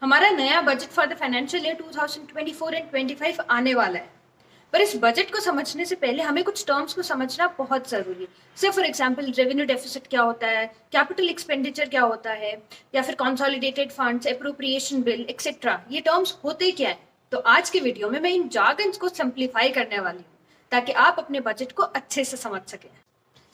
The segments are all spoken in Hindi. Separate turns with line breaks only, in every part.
हमारा नया budget for the financial year 2024 and 25 आने वाला है। पर इस बजट को समझने से पहले हमें कुछ टर्म्स को समझना बहुत जरूरी है। से फॉर एग्जांपल रेवेन्यू डेफिसिट क्या होता है, कैपिटल एक्सपेंडिचर क्या होता है, या फिर consolidated funds, appropriation bill etcetera, ये टर्म्स होते क्या है। तो आज के वीडियो में मैं इन जार्गन्स को सिंप्लीफाई करने वाली हूँ ताकि आप अपने बजट को अच्छे से समझ सकें।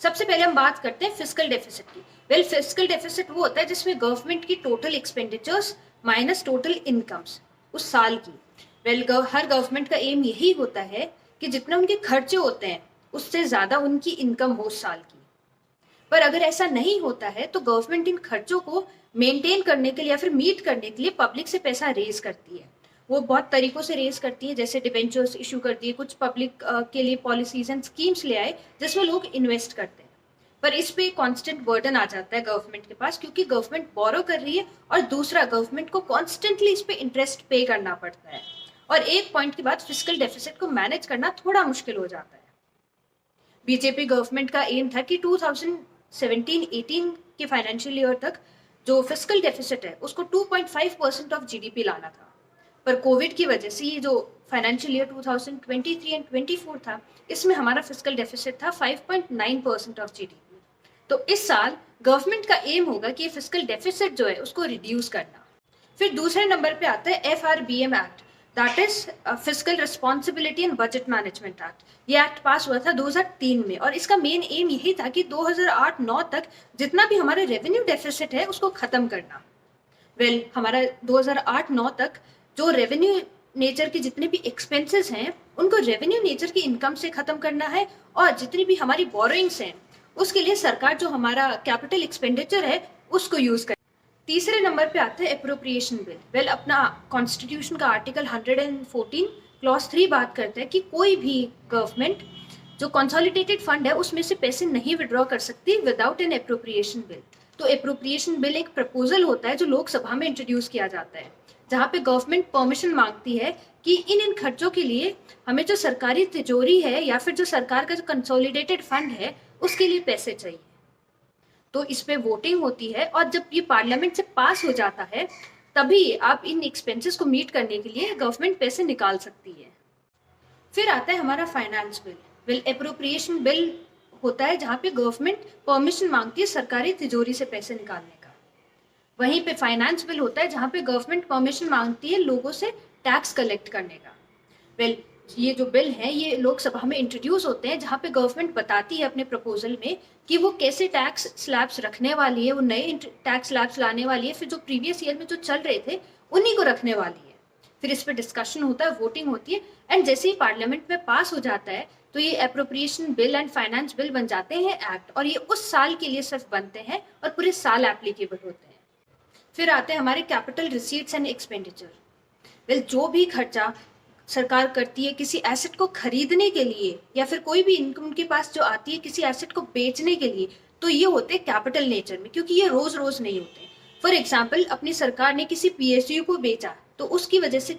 सबसे पहले हम बात करते हैं फिस्कल डेफिसिट की। फिस्कल डेफिसिट वो होता है जिसमें गवर्नमेंट की total expenditures minus total incomes उस साल की। हर गवर्नमेंट का एम यही होता है कि जितने उनके खर्चे होते हैं उससे ज्यादा उनकी इनकम हो उस साल की। पर अगर ऐसा नहीं होता है तो गवर्नमेंट इन खर्चों को मेंटेन करने के लिए या फिर मीट करने के लिए पब्लिक से पैसा रेज करती है। वो बहुत तरीकों से रेज करती है, जैसे डिबेंचर्स इशू कर दिए, कुछ पब्लिक के लिए पॉलिसीज एंड स्कीम्स ले आए जिसमें लोग इन्वेस्ट करते हैं। पर इस पे कांस्टेंट बर्डन आ जाता है गवर्नमेंट के पास, क्योंकि गवर्नमेंट बोरो कर रही है और दूसरा गवर्नमेंट को कॉन्स्टेंटली इस पे इंटरेस्ट पे करना पड़ता है। और एक पॉइंट के बाद फिस्कल डेफिसिट को मैनेज करना थोड़ा मुश्किल हो जाता है। बीजेपी गवर्नमेंट का एम था कि 2017-18 के फाइनेंशियल ईयर तक जो फिस्कल डेफिसिट है उसको 2.5% ऑफ जीडीपी लाना था। पर कोविड की वजह से ये जो फाइनेंशियल ईयर 2023 एंड 24 था, इसमें हमारा फिस्कल डेफिसिट था 5.9% ऑफ जीडीपी। तो इस साल गवर्नमेंट का एम होगा कि फिस्कल डेफिसिट जो है उसको रिड्यूस करना। फिर दूसरे नंबर पे आता है FRBM act, that is fiscal responsibility and budget management act. ये एक्ट पास हुआ था 2003 में और इसका मेन एम यही था कि 2008-9 तक जितना भी हमारा रेवेन्यू डेफिसिट है उसको खत्म करना। हमारा 2008-9 तक जो रेवेन्यू नेचर के जितने भी एक्सपेंसेस हैं उनको रेवेन्यू नेचर की इनकम से खत्म करना है, और जितनी भी हमारी बोरोइंग्स हैं उसके लिए सरकार जो हमारा कैपिटल एक्सपेंडिचर है उसको यूज कर। तीसरे नंबर पे आता है एप्रोप्रिएशन बिल। अपना कॉन्स्टिट्यूशन का आर्टिकल 114 क्लॉज 3 बात करता है कि कोई भी गवर्नमेंट जो कंसोलिडेटेड फंड है उसमें से पैसे नहीं विड्रॉ कर सकती विदाउट एन एप्रोप्रिएशन बिल। तो एप्रोप्रिएशन बिल एक प्रपोजल होता है जो लोकसभा में इंट्रोड्यूस किया जाता है, जहाँ पे गवर्नमेंट परमिशन मांगती है कि इन खर्चों के लिए हमें जो सरकारी तिजोरी है या फिर जो सरकार का जो कंसोलिडेटेड फंड है उसके लिए पैसे चाहिए। तो इस पे वोटिंग होती है और जब ये पार्लियामेंट से पास हो जाता है तभी आप इन एक्सपेंसेस को मीट करने के लिए गवर्नमेंट पैसे निकाल सकती है। फिर आता है हमारा फाइनेंस बिल। एप्रोप्रिएशन बिल होता है जहाँ पे गवर्नमेंट परमिशन मांगती है सरकारी तिजोरी से पैसे निकालने का। वहीं पे फाइनेंस बिल होता है जहाँ पे गवर्नमेंट परमिशन मांगती है लोगों से टैक्स कलेक्ट करने का। ये जो बिल है ये लोकसभा में इंट्रोड्यूस होते हैं जहाँ पे गवर्नमेंट बताती है अपने प्रपोजल में कि वो कैसे टैक्स स्लैब्स रखने वाली है, वो नए टैक्स स्लैब्स लाने वाली है, फिर जो प्रीवियस ईयर में जो चल रहे थे उन्हीं को रखने वाली है। फिर इस पर डिस्कशन होता है, वोटिंग होती है, एंड जैसे ही पार्लियामेंट में पास हो जाता है तो ये appropriation bill and finance bill बन जाते हैं एक्ट, और ये उस साल के लिए सिर्फ बनते हैं और पूरे साल एप्लीकेबल होते हैं। फिर आते हैं हमारे कैपिटल रिसीट्स एंड एक्सपेंडिचर। जो भी खर्चा सरकार करती है किसी एसेट को खरीदने के लिए या फिर कोई भी इनकम उनके पास जो आती है किसी एसेट को बेचने के लिए, तो ये होते हैं कैपिटल नेचर में, क्योंकि ये रोज रोज नहीं होते। फॉर एग्जाम्पल अपनी सरकार ने किसी PSU को बेचा तो उसकी वजह से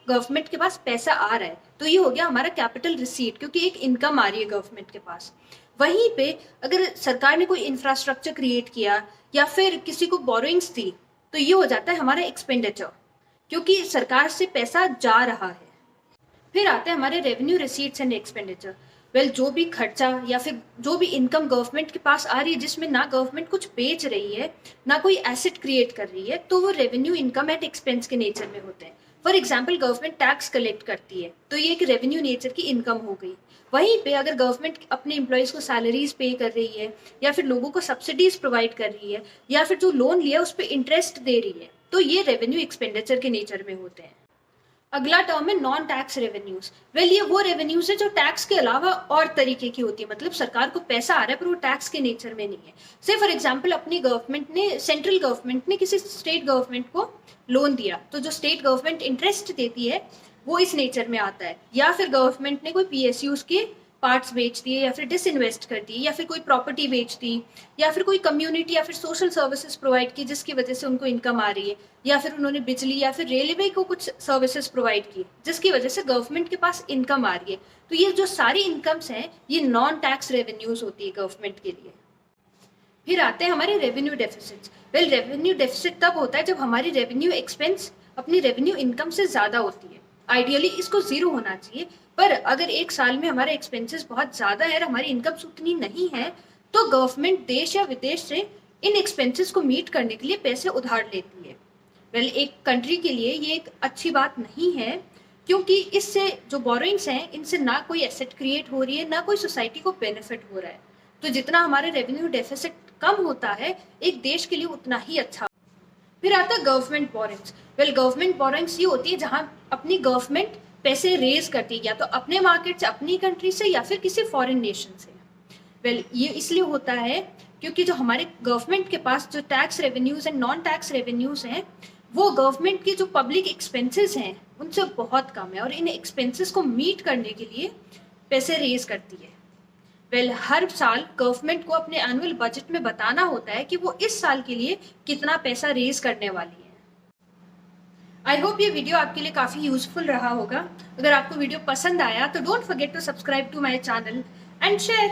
गवर्नमेंट के पास पैसा आ रहा है, तो ये हो गया हमारा कैपिटल रिसीट, क्योंकि एक इनकम आ रही है गवर्नमेंट के पास। वहीं पे अगर सरकार ने कोई इंफ्रास्ट्रक्चर क्रिएट किया या फिर किसी को बोरोइंग्स दी तो ये हो जाता है हमारा एक्सपेंडिचर, क्योंकि सरकार से पैसा जा रहा है। फिर आते हैं हमारे रेवेन्यू रिसीट्स एंड एक्सपेंडिचर। जो भी खर्चा या फिर जो भी इनकम गवर्नमेंट के पास आ रही है जिसमें ना गवर्नमेंट कुछ बेच रही है ना कोई एसेट क्रिएट कर रही है, तो वो रेवेन्यू इनकम एट एक्सपेंस के नेचर में होते हैं। For example government tax collect करती है तो ये एक रेवेन्यू नेचर की इनकम हो गई। वहीं पे अगर गवर्नमेंट अपने एम्प्लॉयज को सैलरीज पे कर रही है या फिर लोगों को सब्सिडीज प्रोवाइड कर रही है या फिर जो लोन लिया उस पर इंटरेस्ट दे रही है, तो ये रेवेन्यू एक्सपेंडिचर के नेचर में होते हैं। अगला टर्म है नॉन टैक्स रेवेन्यूज। ये वो रेवेन्यूज है जो टैक्स के अलावा और तरीके की होती है, मतलब सरकार को पैसा आ रहा है पर वो टैक्स के नेचर में नहीं है। से फॉर एग्जांपल अपनी गवर्नमेंट ने, सेंट्रल गवर्नमेंट ने किसी स्टेट गवर्नमेंट को लोन दिया तो जो स्टेट गवर्नमेंट इंटरेस्ट देती है वो इस नेचर में आता है। या फिर गवर्नमेंट ने कोई PSUs के पार्ट्स बेच दिए या फिर डिसइन्वेस्ट कर दिए या फिर कोई प्रॉपर्टी बेच दी या फिर कोई कम्युनिटी या फिर सोशल सर्विसेज प्रोवाइड की जिसकी वजह से उनको इनकम आ रही है, या फिर उन्होंने बिजली या फिर रेलवे को कुछ सर्विसेज प्रोवाइड की जिसकी वजह से गवर्नमेंट के पास इनकम आ रही है। तो ये जो सारी इनकम्स हैं ये नॉन टैक्स रेवेन्यूज होती है गवर्नमेंट के लिए। फिर आते हैं हमारे रेवेन्यू डेफिसिट्स। रेवेन्यू डेफिसिट तब होता है जब हमारी रेवेन्यू एक्सपेंस अपनी रेवेन्यू इनकम से ज़्यादा होती है। आइडियली इसको ज़ीरो होना चाहिए, पर अगर एक साल में हमारे एक्सपेंसेस बहुत ज़्यादा है और हमारी इनकम उतनी नहीं है, तो गवर्नमेंट देश या विदेश से इन एक्सपेंसेस को मीट करने के लिए पैसे उधार लेती है। वेल, एक कंट्री के लिए ये एक अच्छी बात नहीं है, क्योंकि इससे जो बोरोइंग्स हैं इनसे ना कोई एसेट क्रिएट हो रही है, ना कोई सोसाइटी को बेनिफिट हो रहा है। तो जितना हमारे रेवेन्यू डेफिसिट कम होता है एक देश के लिए, उतना ही अच्छा। फिर आता है government borrowings. Well, government borrowings ये होती है जहां अपनी गवर्नमेंट पैसे रेज करती है, या तो अपने मार्केट से, अपनी कंट्री से, या फिर किसी फॉरेन नेशन से। वेल, ये इसलिए होता है क्योंकि जो हमारे गवर्नमेंट के पास जो tax revenues and non tax revenues हैं, वो गवर्नमेंट के जो पब्लिक एक्सपेंसेस हैं उनसे बहुत कम है, और इन एक्सपेंसेस को मीट करने के लिए पैसे रेज करती है। वेल, हर साल गवर्नमेंट को अपने एनुअल बजट में बताना होता है कि वो इस साल के लिए कितना पैसा रेज करने वाली है। आई होप ये वीडियो आपके लिए काफ़ी यूजफुल रहा होगा। अगर आपको वीडियो पसंद आया तो don't forget to subscribe to my channel and share.